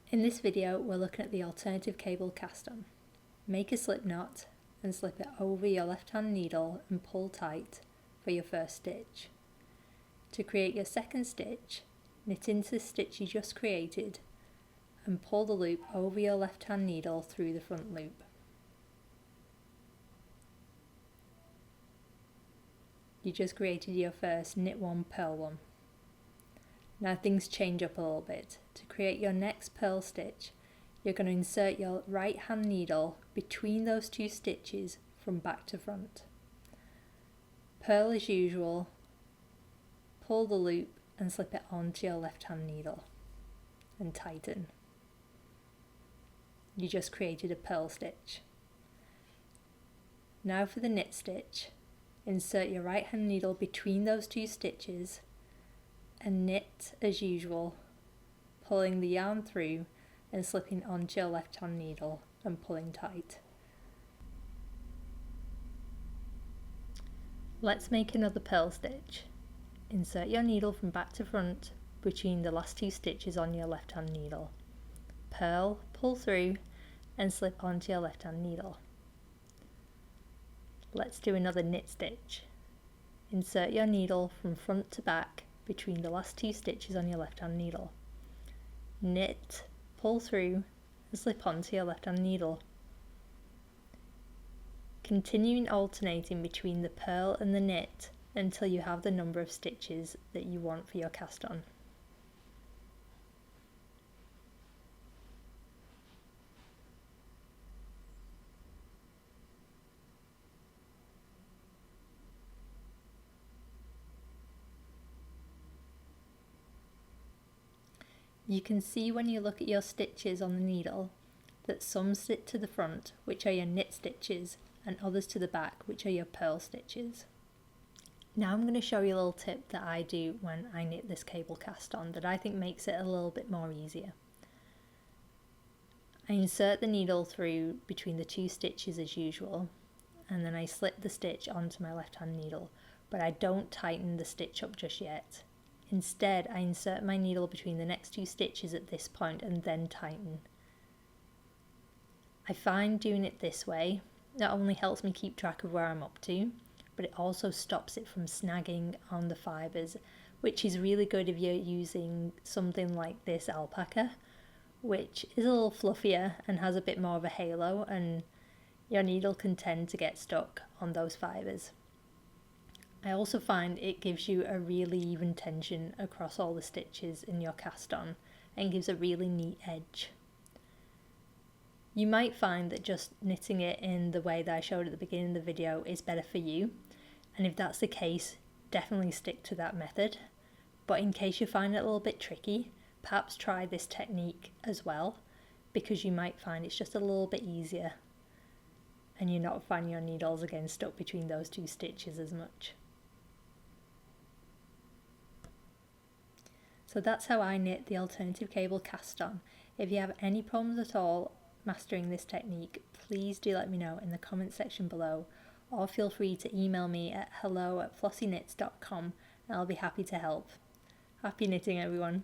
In this video, we're looking at the alternative cable cast on. Make a slip knot and slip it over your left hand needle and pull tight for your first stitch. To create your second stitch, knit into the stitch you just created and pull the loop over your left hand needle through the front loop. You just created your first knit one, purl one. Now things change up a little bit. To create your next purl stitch, you're going to insert your right hand needle between those two stitches from back to front. Purl as usual, pull the loop and slip it onto your left hand needle and tighten. You just created a purl stitch. Now for the knit stitch, insert your right hand needle between those two stitches and knit as usual, pulling the yarn through and slipping onto your left hand needle and pulling tight. Let's make another purl stitch. Insert your needle from back to front between the last two stitches on your left hand needle. Purl, pull through and slip onto your left hand needle. Let's do another knit stitch. Insert your needle from front to back between the last two stitches on your left hand needle. Knit, pull through and slip onto your left hand needle. Continuing alternating between the purl and the knit until you have the number of stitches that you want for your cast on. You can see when you look at your stitches on the needle that some sit to the front, which are your knit stitches, and others to the back, which are your purl stitches. Now I'm going to show you a little tip that I do when I knit this cable cast on that I think makes it a little bit more easier. I insert the needle through between the two stitches as usual, and then I slip the stitch onto my left hand needle, but I don't tighten the stitch up just yet. Instead, I insert my needle between the next two stitches at this point and then tighten. I find doing it this way not only helps me keep track of where I'm up to, but it also stops it from snagging on the fibres, which is really good if you're using something like this alpaca, which is a little fluffier and has a bit more of a halo, and your needle can tend to get stuck on those fibres. I also find it gives you a really even tension across all the stitches in your cast on and gives a really neat edge. You might find that just knitting it in the way that I showed at the beginning of the video is better for you, and if that's the case, definitely stick to that method. But in case you find it a little bit tricky, perhaps try this technique as well, because you might find it's just a little bit easier and you're not finding your needles again stuck between those two stitches as much. So that's how I knit the alternative cable cast on. If you have any problems at all mastering this technique, please do let me know in the comment section below, or feel free to email me at hello@flossyknits.com and I'll be happy to help. Happy knitting, everyone!